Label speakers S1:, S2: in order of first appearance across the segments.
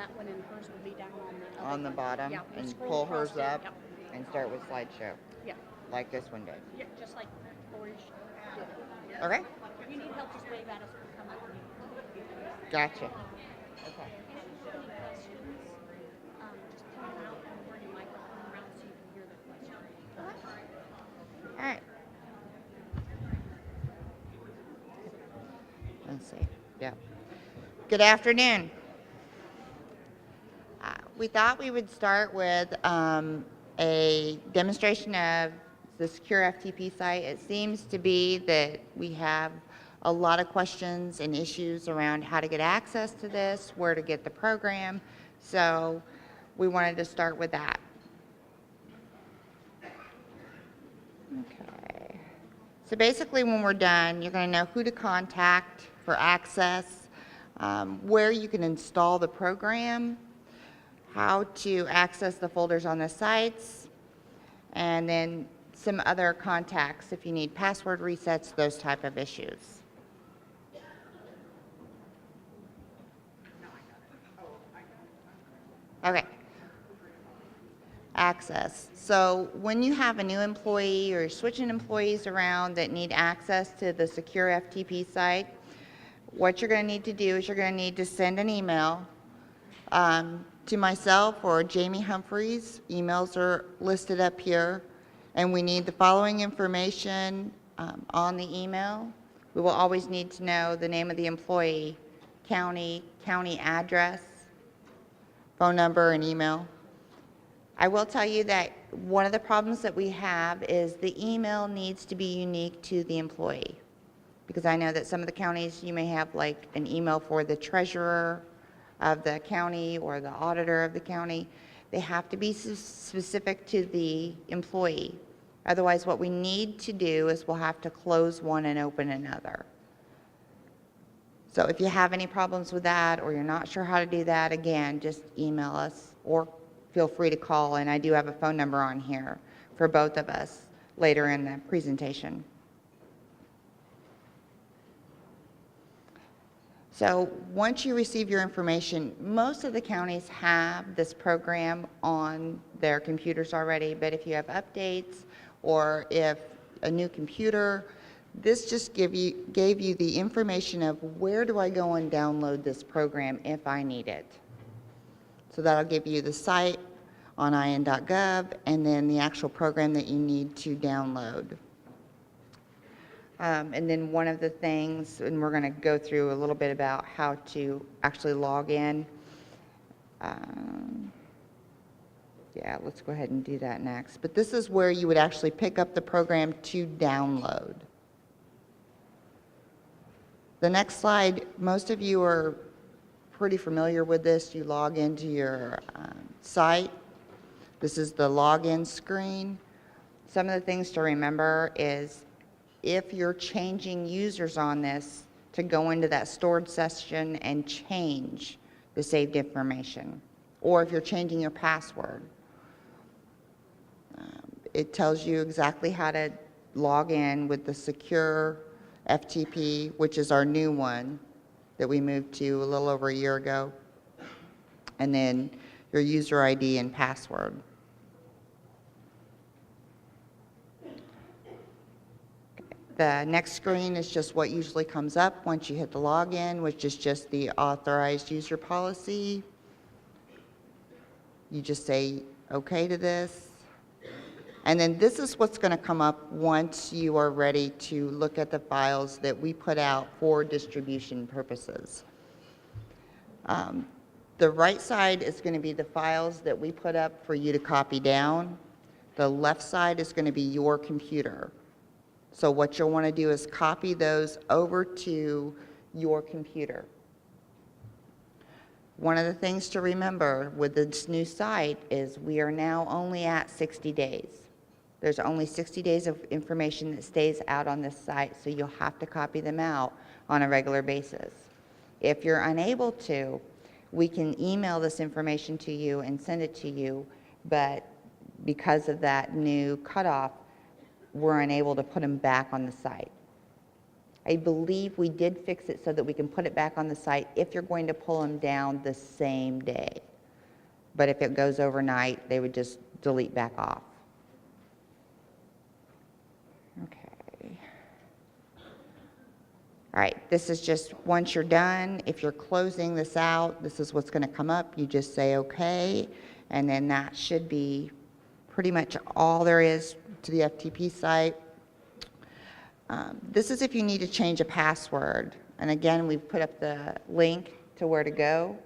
S1: that one, and hers will be down on the other
S2: on the
S1: one.
S2: bottom,
S1: Yeah, we'll
S2: and
S1: scroll
S2: pull
S1: across
S2: hers
S1: to,
S2: up
S1: yep,
S2: and start with slideshow,
S1: yeah,
S2: like this one did.
S1: yeah, just like Lori did.
S2: Okay?
S1: If you need help, just wave at us. We'll come up and you can.
S2: Gotcha. Okay.
S1: And if you have any questions, just point them out and bring your microphone around so you can hear the question.
S2: All right. Let's see. Yeah. Good afternoon. We thought we would start with a demonstration of the secure FTP site. It seems to be that we have a lot of questions and issues around how to get access to this, where to get the program. So we wanted to start with that. Okay. So basically when we're done, you're going to know who to contact for access, where you can install the program, how to access the folders on the sites, and then some other contacts if you need password resets, those type of issues. Okay. Access. So when you have a new employee or you're switching employees around that need access to the secure FTP site, what you're going to need to do is you're going to need to send an email to myself or Jamie Humphreys. Emails are listed up here. And we need the following information on the email. We will always need to know the name of the employee, county address, phone number, and email. I will tell you that one of the problems that we have is the email needs to be unique to the employee. Because I know that some of the counties, you may have like an email for the treasurer of the county or the auditor of the county. They have to be specific to the employee. Otherwise, what we need to do is we'll have to close one and open another. So if you have any problems with that or you're not sure how to do that, again, just email us or feel free to call. And I do have a phone number on here for both of us later in the presentation. So once you receive your information, most of the counties have this program on their computers already, but if you have updates or if a new computer, this just gave you the information of where do I go and download this program if I need it. So that'll give you the site on in.gov and then the actual program that you need to download. And then one of the things, and we're going to go through a little bit about how to actually log in. Yeah, let's go ahead and do that next. But this is where you would actually pick up the program to download. The next slide, most of you are pretty familiar with this. You log into your site. This is the login screen. Some of the things to remember is if you're changing users on this, to go into that stored session and change the saved information, or if you're changing your password. It tells you exactly how to log in with the secure FTP, which is our new one that we moved to a little over a year ago, and then your user ID and password. The next screen is just what usually comes up once you hit the login, which is just the authorized user policy. You just say okay to this. And then this is what's going to come up once you are ready to look at the files that we put out for distribution purposes. The right side is going to be the files that we put up for you to copy down. The left side is going to be your computer. So what you'll want to do is copy those over to your computer. One of the things to remember with this new site is we are now only at 60 days. There's only 60 days of information that stays out on this site, so you'll have to copy them out on a regular basis. If you're unable to, we can email this information to you and send it to you, but because of that new cutoff, we're unable to put them back on the site. I believe we did fix it so that we can put it back on the site if you're going to pull them down the same day. But if it goes overnight, they would just delete back off. Okay. All right, this is just once you're done, if you're closing this out, this is what's going to come up. You just say okay, and then that should be pretty much all there is to the FTP site. This is if you need to change a password. And again, we've put up the link to where to go.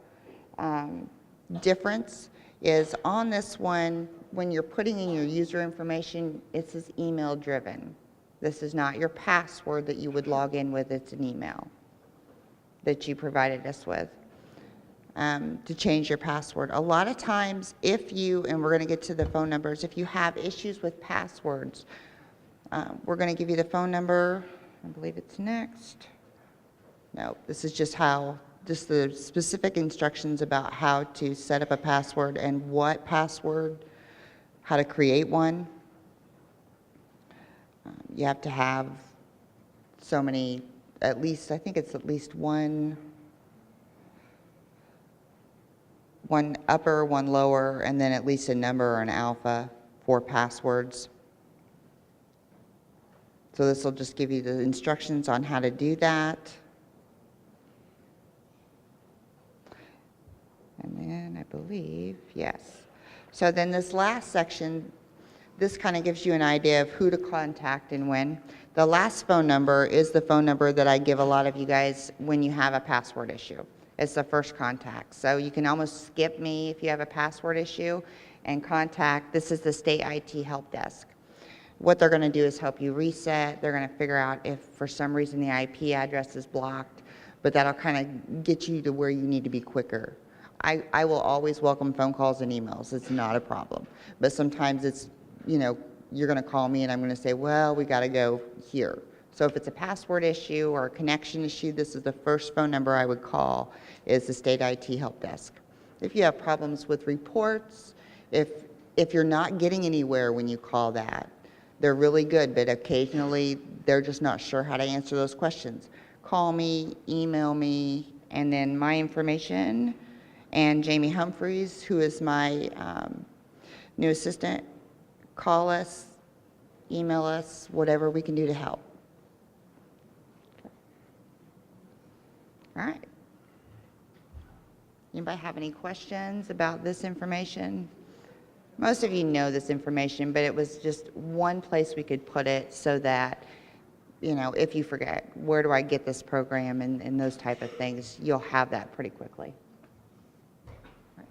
S2: Difference is on this one, when you're putting in your user information, it's email driven. This is not your password that you would log in with, it's an email that you provided us with to change your password. A lot of times if you, and we're going to get to the phone numbers, if you have issues with passwords, we're going to give you the phone number. I believe it's next. No, this is just the specific instructions about how to set up a password and what password, how to create one. You have to have so many, at least, I think it's at least one upper, one lower, and then at least a number or an alpha for passwords. So this will just give you the instructions on how to do that. And then I believe, yes. So then this last section, this kind of gives you an idea of who to contact and when. The last phone number is the phone number that I give a lot of you guys when you have a password issue. It's the first contact. So you can almost skip me if you have a password issue and contact, this is the State IT Help Desk. What they're going to do is help you reset. They're going to figure out if for some reason the IP address is blocked, but that'll kind of get you to where you need to be quicker. I will always welcome phone calls and emails. It's not a problem. But sometimes it's, you know, you're going to call me and I'm going to say, well, we got to go here. So if it's a password issue or a connection issue, this is the first phone number I would call, is the State IT Help Desk. If you have problems with reports, if you're not getting anywhere when you call that, they're really good, but occasionally they're just not sure how to answer those questions. Call me, email me, and then my information, and Jamie Humphreys, who is my new assistant, call us, email us, whatever we can do to help. All right. Anybody have any questions about this information? Most of you know this information, but it was just one place we could put it so that, you know, if you forget, where do I get this program and those type of things, you'll have that pretty quickly. Right.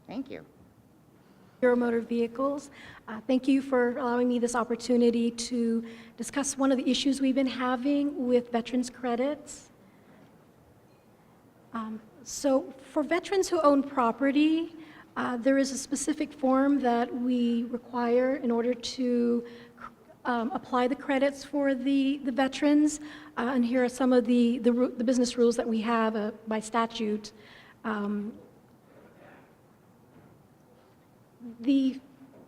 S2: Thank you.
S3: Bureau of Motor Vehicles. Thank you for allowing me this opportunity to discuss one of the issues we've been having with veterans credits. So for veterans who own property, there is a specific form that we require in order to apply the credits for the veterans. And here are some of the business rules that we have by statute. The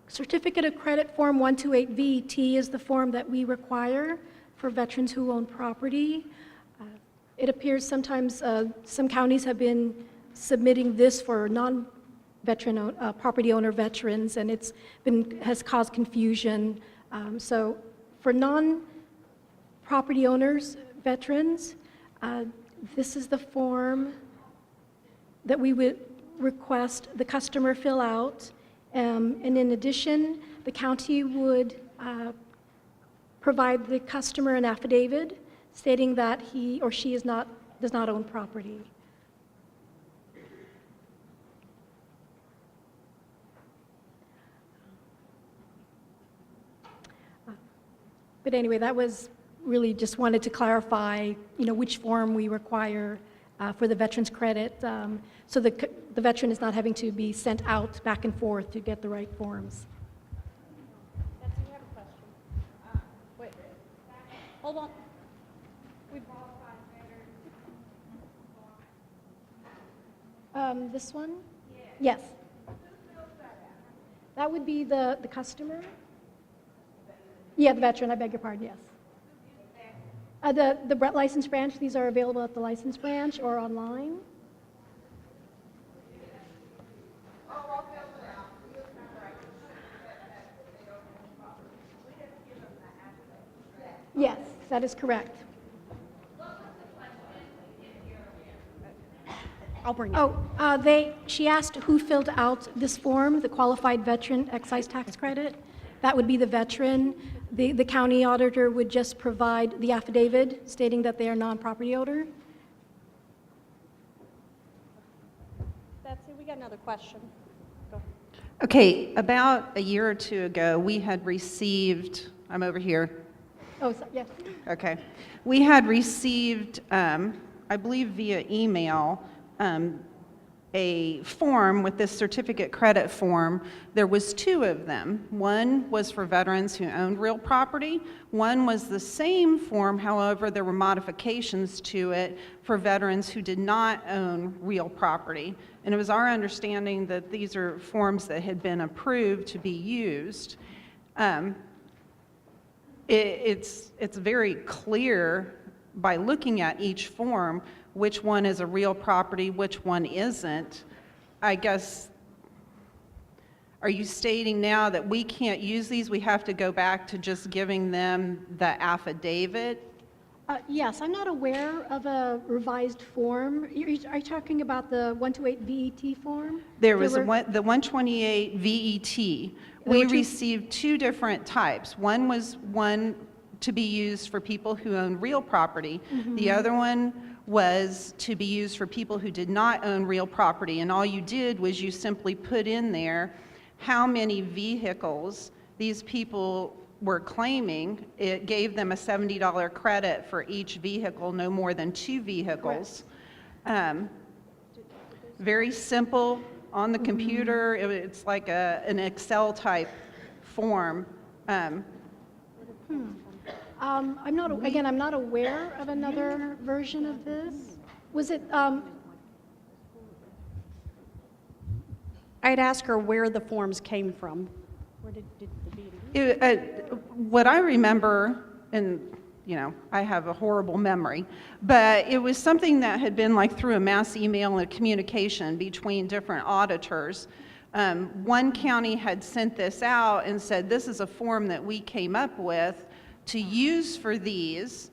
S3: Certificate of Credit Form 128VT is the form that we require for veterans who own property. It appears sometimes some counties have been submitting this for non-veteran property owner veterans, and has caused confusion. So for non-property owners, veterans, this is the form that we would request the customer fill out. And in addition, the county would provide the customer an affidavit stating that he or she does not own property. But anyway, that was really just wanted to clarify, you know, which form we require for the veterans credit, so the veteran is not having to be sent out back and forth to get the right forms.
S1: Betsy, you have a question. Wait. Hold on.
S3: This one? Yes. That would be the customer? Yeah, the veteran, I beg your pardon, yes. The Brett License Branch, these are available at the License Branch or online. Yes, that is correct.
S1: I'll bring it.
S3: Oh, she asked who filled out this form, the qualified veteran excise tax credit. That would be the veteran. The county auditor would just provide the affidavit stating that they are non-property owner.
S1: Betsy, we got another question. Go.
S4: Okay, about a year or two ago, we had received, I'm over here,
S3: Oh, yes.
S4: okay. We had received, I believe via email, a form with this certificate credit form. There was two of them. One was for veterans who owned real property. One was the same form, however, there were modifications to it for veterans who did not own real property. And it was our understanding that these are forms that had been approved to be used. It's very clear by looking at each form which one is a real property, which one isn't. I guess, are you stating now that we can't use these? We have to go back to just giving them the affidavit?
S3: Yes, I'm not aware of a revised form. Are you talking about the 128 VET form?
S4: There was the 128 VET. We received two different types. One was one to be used for people who own real property. The other one was to be used for people who did not own real property. And all you did was you simply put in there how many vehicles these people were claiming. It gave them a $70 credit for each vehicle, no more than 2 vehicles. Very simple on the computer. It's like an Excel type form.
S3: I'm not aware of another version of this. Was it,
S1: I'd ask her where the forms came from. Where did the B&B?
S4: What I remember, and you know, I have a horrible memory, but it was something that had been like through a mass email and communication between different auditors. One county had sent this out and said, this is a form that we came up with to use for these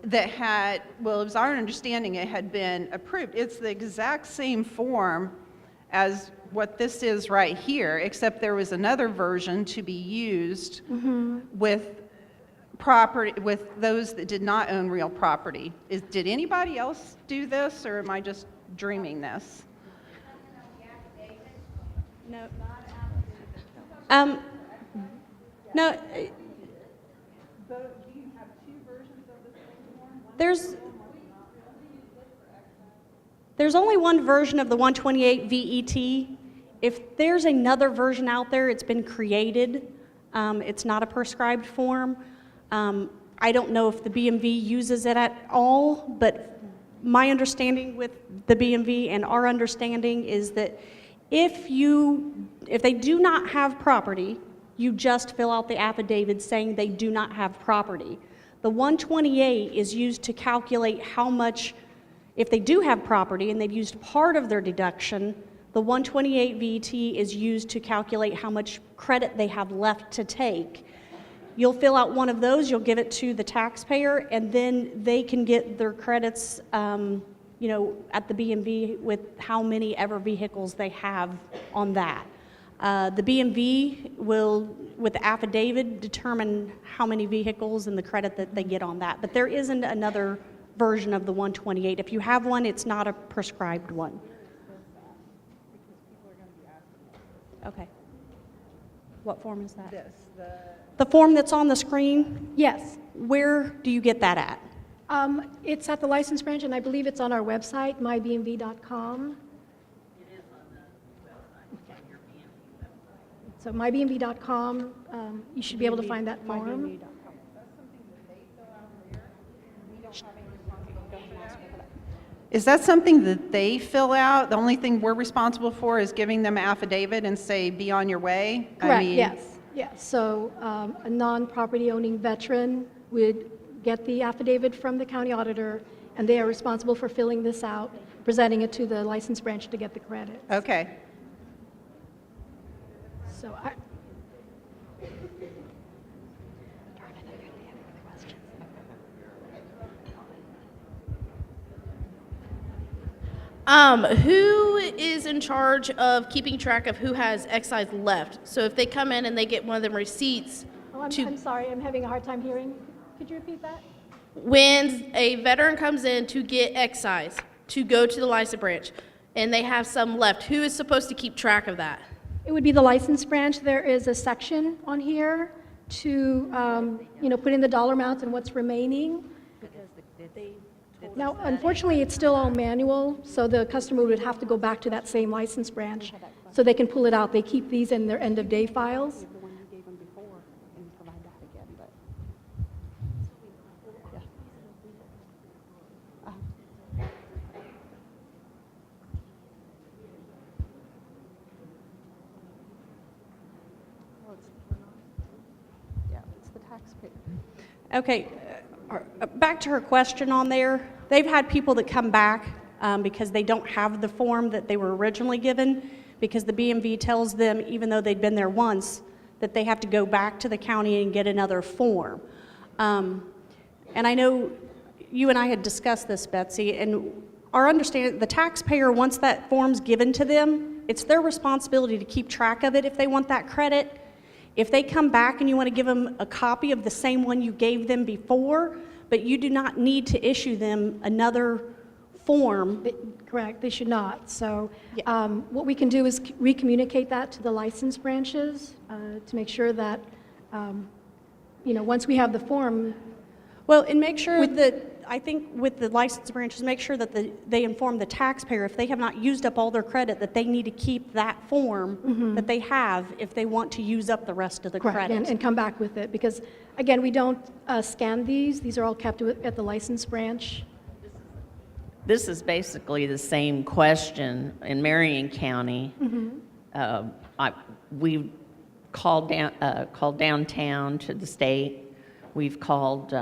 S4: that had, well, it was our understanding it had been approved. It's the exact same form as what this is right here, except there was another version to be used with property, with those that did not own real property. Did anybody else do this, or am I just dreaming this?
S1: No. No. There's only one version of the 128 VET. If there's another version out there, it's been created. It's not a prescribed form. I don't know if the BMV uses it at all, but my understanding with the BMV and our understanding is that if they do not have property, you just fill out the affidavit saying they do not have property. The 128 is used to calculate how much, if they do have property and they've used part of their deduction, the 128 VET is used to calculate how much credit they have left to take. You'll fill out one of those, you'll give it to the taxpayer, and then they can get their credits you know, at the BMV with how many ever vehicles they have on that. The BMV will, with the affidavit, determine how many vehicles and the credit that they get on that. But there isn't another version of the 128. If you have one, it's not a prescribed one. Okay. What form is that? The form that's on the screen?
S3: yes.
S1: Where do you get that at?
S3: It's at the license branch, and I believe it's on our website, mybmv.com. It is on the website, your BMV website. So mybmv.com, you should be able to find that form.
S4: Is that something that they fill out? The only thing we're responsible for is giving them an affidavit and say, be on your way?
S3: Correct, yes. Yes, so a non-property owning veteran would get the affidavit from the county auditor, and they are responsible for filling this out, presenting it to the license branch to get the credit.
S4: Okay.
S3: So I,
S5: Who is in charge of keeping track of who has excise left? So if they come in and they get one of them receipts,
S3: oh, I'm sorry, I'm having a hard time hearing. Could you repeat that?
S5: when a veteran comes in to get excise, to go to the license branch, and they have some left, who is supposed to keep track of that?
S3: It would be the license branch. There is a section on here to, put in the dollar amounts and what's remaining. Now, unfortunately, it's still all manual, so the customer would have to go back to that same license branch so they can pull it out. They keep these in their end-of-day files.
S1: Okay, back to her question on there. They've had people that come back because they don't have the form that they were originally given, because the BMV tells them, even though they'd been there once, that they have to go back to the county and get another form. And I know you and I had discussed this, Betsy, and our understanding, the taxpayer, once that form's given to them, it's their responsibility to keep track of it if they want that credit. If they come back and you want to give them a copy of the same one you gave them before, but you do not need to issue them another form.
S3: Correct, they should not. So what we can do is recommunicate that to the license branches to make sure that, once we have the form.
S1: Well, and make sure that, I think with the license branches, make sure that they inform the taxpayer if they have not used up all their credit, that they need to keep that form that they have if they want to use up the rest of the
S3: Correct,
S1: credit.
S3: and come back with it, because, again, we don't scan these. These are all kept at the license branch.
S6: This is basically the same question in Marion County. We called downtown to the state. We've called,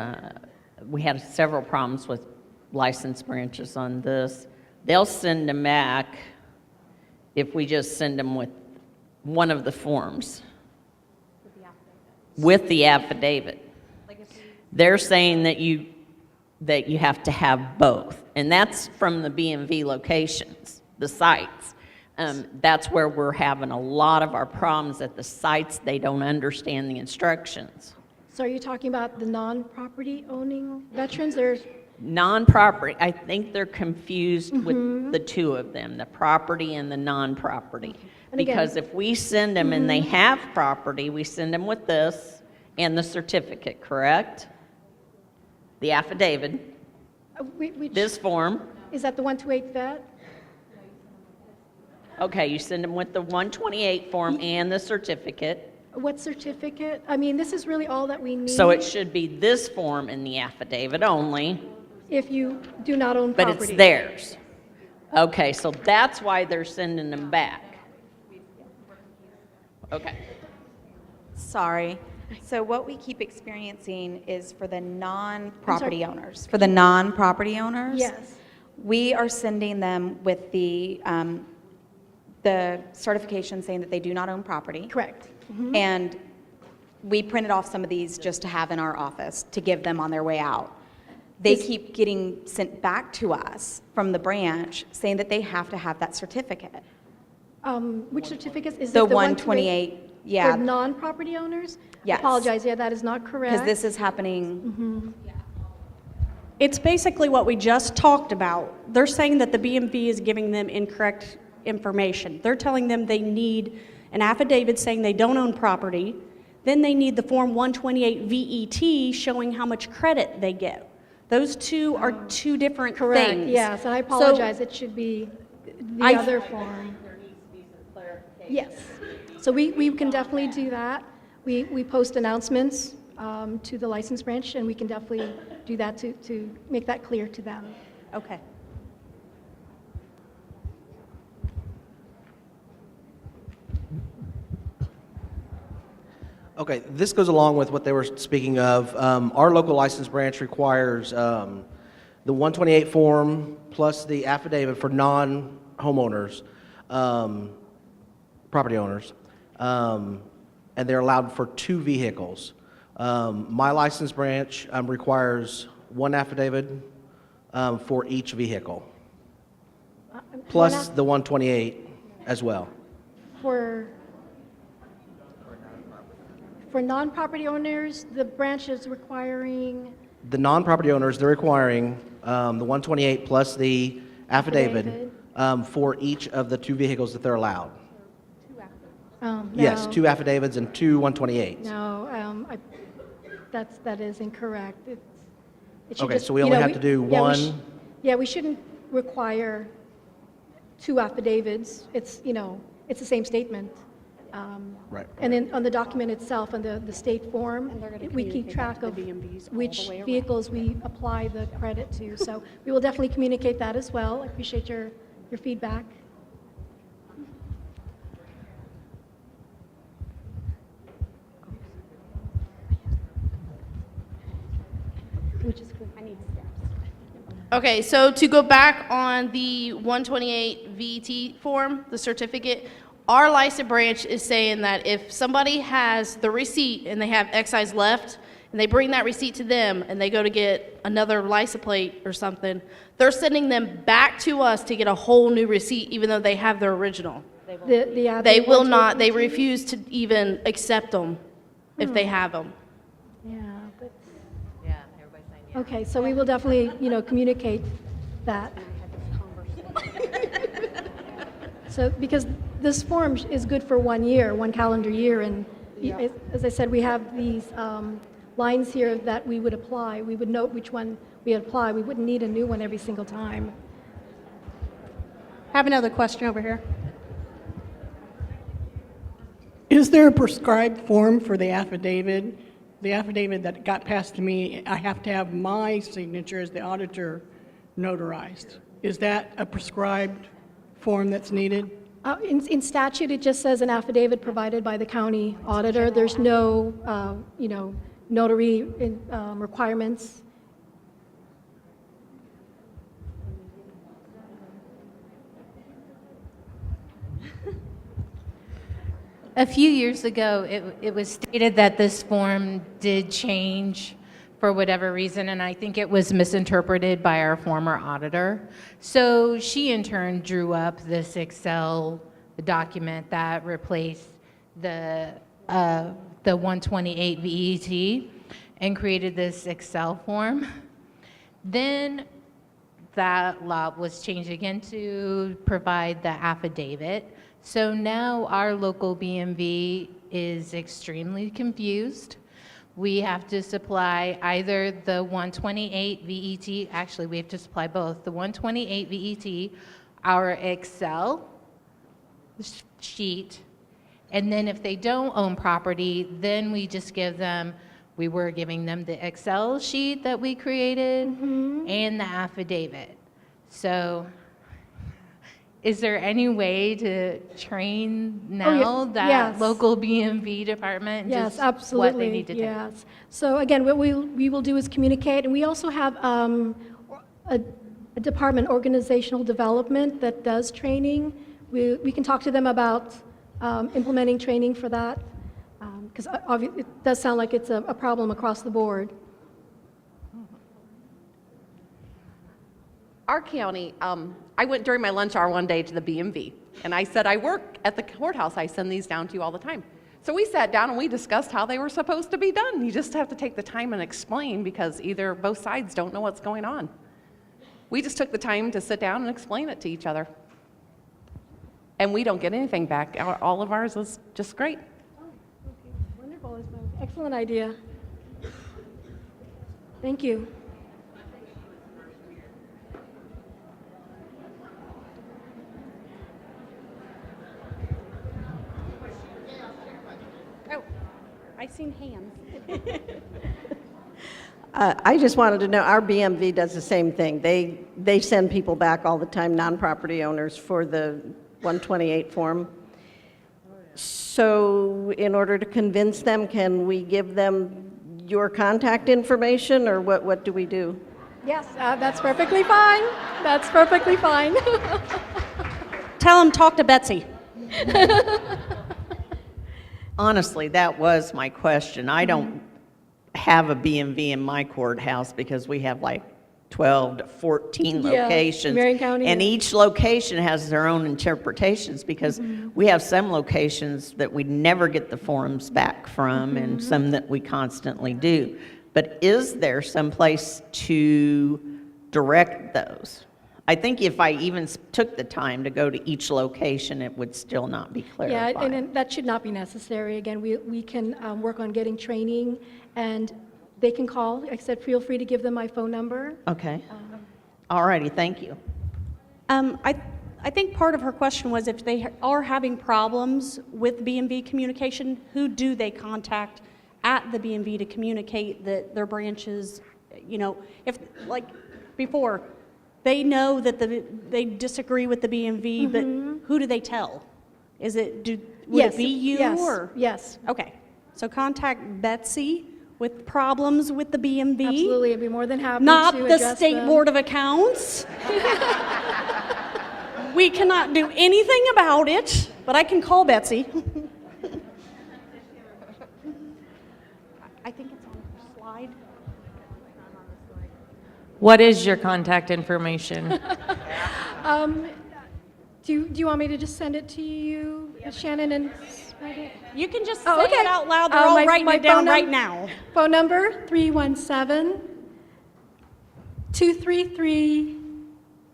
S6: we had several problems with license branches on this. They'll send them back if we just send them with one of the forms. With the affidavit. They're saying that you have to have both. And that's from the BMV locations, the sites. That's where we're having a lot of our problems at the sites. They don't understand the instructions.
S3: So are you talking about the non-property owning veterans? There's
S6: Non-property, I think they're confused with the two of them, the property and the non-property.
S3: And again-
S6: Because if we send them and they have property, we send them with this and the certificate, correct? The affidavit, this form.
S3: Is that the 128 vet?
S6: Okay, you send them with the 128 form and the certificate.
S3: What certificate? I mean, this is really all that we need.
S6: So it should be this form and the affidavit only,
S3: If you do not own
S6: but
S3: property.
S6: it's theirs. Okay, so that's why they're sending them back. Okay.
S7: Sorry. So what we keep experiencing is for the non-property owners. For the non-property owners?
S3: Yes.
S7: We are sending them with the certification saying that they do not own property.
S3: Correct.
S7: And we printed off some of these just to have in our office to give them on their way out. They keep getting sent back to us from the branch saying that they have to have that certificate.
S3: Which certificates? Is
S7: The
S3: it the
S7: 128, yeah.
S3: For non-property owners?
S7: Yes.
S3: Apologize, yeah, that is not correct.
S7: Because this is happening.
S1: It's basically what we just talked about. They're saying that the BMV is giving them incorrect information. They're telling them they need an affidavit saying they don't own property. Then they need the Form 128 VET showing how much credit they get. Those two are two different
S3: Correct,
S1: things.
S3: yes, and I apologize, it should be the
S1: I-
S3: other form. Yes, so we can definitely do that. We post announcements to the license branch, and we can definitely do that to make that clear to them.
S1: Okay.
S8: Okay, this goes along with what they were speaking of. Our local license branch requires the 128 form plus the affidavit for non-homeowners, property owners, and they're allowed for 2 vehicles. My license branch requires 1 affidavit for each vehicle, plus the 128 as well.
S3: For non-property owners, the branch is requiring,
S8: The non-property owners, they're requiring the 128 plus the affidavit for each of the 2 vehicles that they're allowed. Yes,
S3: no,
S8: 2 affidavits and 2 128s.
S3: No, that is incorrect. It should
S8: Okay,
S3: just-
S8: so we
S3: you
S8: only
S3: know,
S8: have to do
S3: yeah,
S8: one?
S3: Yeah, we shouldn't require 2 affidavits. It's, it's the same statement.
S8: Right.
S3: And then on the document itself, on the state form, we keep track of which vehicles we apply the credit to. So we will definitely communicate that as well. I appreciate your feedback. Which is good. I need steps.
S5: Okay, so to go back on the 128 VET form, the certificate, our license branch is saying that if somebody has the receipt and they have excise left, and they bring that receipt to them, and they go to get another license plate or something, they're sending them back to us to get a whole new receipt, even though they have their original. They will not, they refuse to even accept them if they have them.
S3: Yeah, but. Okay, so we will definitely, communicate that. So, because this form is good for 1 year, 1 calendar year, and as I said, we have these lines here that we would apply. We would note which one we apply. We wouldn't need a new one every single time.
S1: Have another question over here.
S9: Is there a prescribed form for the affidavit? The affidavit that got passed to me, I have to have my signature as the auditor notarized. Is that a prescribed form that's needed?
S3: In statute, it just says an affidavit provided by the county auditor. There's no, notary requirements.
S10: A few years ago, it was stated that this form did change for whatever reason, and I think it was misinterpreted by our former auditor. So she in turn drew up this Excel document that replaced the 128 VET and created this Excel form. Then that law was changed again to provide the affidavit. So now our local BMV is extremely confused. We have to supply either the 128 VET, actually we have to supply both, the 128 VET, our Excel sheet, and then if they don't own property, then we just give them, we were giving them the Excel sheet that we created and the affidavit. So is there any way to train now that
S3: yes.
S10: local BMV department?
S3: Yes,
S10: just
S3: absolutely.
S10: What they need to do?
S3: Yes. So again, what we will do is communicate, and we also have a department, organizational development, that does training. We can talk to them about implementing training for that, because it does sound like it's a problem across the board.
S11: Our county, I went during my lunch hour one day to the BMV, and I said, I work at the courthouse. I send these down to you all the time. So we sat down and we discussed how they were supposed to be done. You just have to take the time and explain, because either both sides don't know what's going on. We just took the time to sit down and explain it to each other. And we don't get anything back. All of ours is just great.
S3: Oh, okay. Wonderful. Excellent idea. Thank you.
S1: Oh, I seen hands.
S12: I just wanted to know, our BMV does the same thing. They send people back all the time, non-property owners, for the 128 form. So in order to convince them, can we give them your contact information, or what do we do?
S3: Yes, that's perfectly fine. That's perfectly fine.
S1: Tell them, talk to Betsy.
S6: Honestly, that was my question. I don't have a BMV in my courthouse because we have like 12 to 14
S3: Yeah,
S6: locations.
S3: Marion County,
S6: And
S3: yeah.
S6: each location has their own interpretations because we have some locations that we never get the forms back from and some that we constantly do. But is there some place to direct those? I think if I even took the time to go to each location, it would still not be clarified.
S3: Yeah, and then that should not be necessary. Again, we can work on getting training, and they can call. Like I said, feel free to give them my phone number.
S6: Okay. All righty, thank you.
S1: I think part of her question was if they are having problems with BMV communication, who do they contact at the BMV to communicate that their branches, if, like before, they know that they disagree with the BMV, but who do they tell? Would
S3: Yes,
S1: it be you
S3: yes,
S1: or?
S3: yes.
S1: Okay, so contact Betsy with problems with the BMV.
S3: Absolutely, I'd be more than happy
S1: Not
S3: to
S1: the
S3: address
S1: State
S3: them.
S1: Board of Accounts. We cannot do anything about it, but I can call Betsy. I think it's on her slide.
S13: What is your contact information?
S3: Do you want me to just send it to you, Shannon, and write it?
S1: You can just
S3: Oh,
S1: say
S3: okay.
S1: it out loud. They're all
S3: My
S1: writing it
S3: phone
S1: down right now.
S3: Phone number,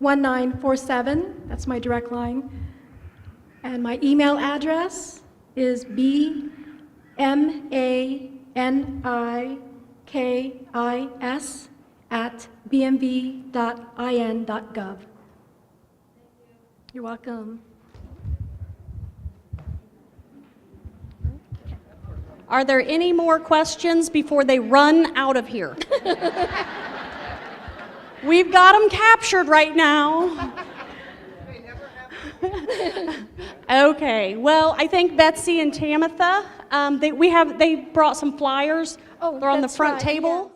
S3: 317-233-1947. That's my direct line. And my email address is bmanikis@bmv.in.gov. You're welcome.
S1: Are there any more questions before they run out of here? We've got them captured right now. Okay, well, I think Betsy and Tamitha, they brought some flyers.
S3: Oh,
S1: They're on the
S3: that's
S1: front
S3: right,
S1: table.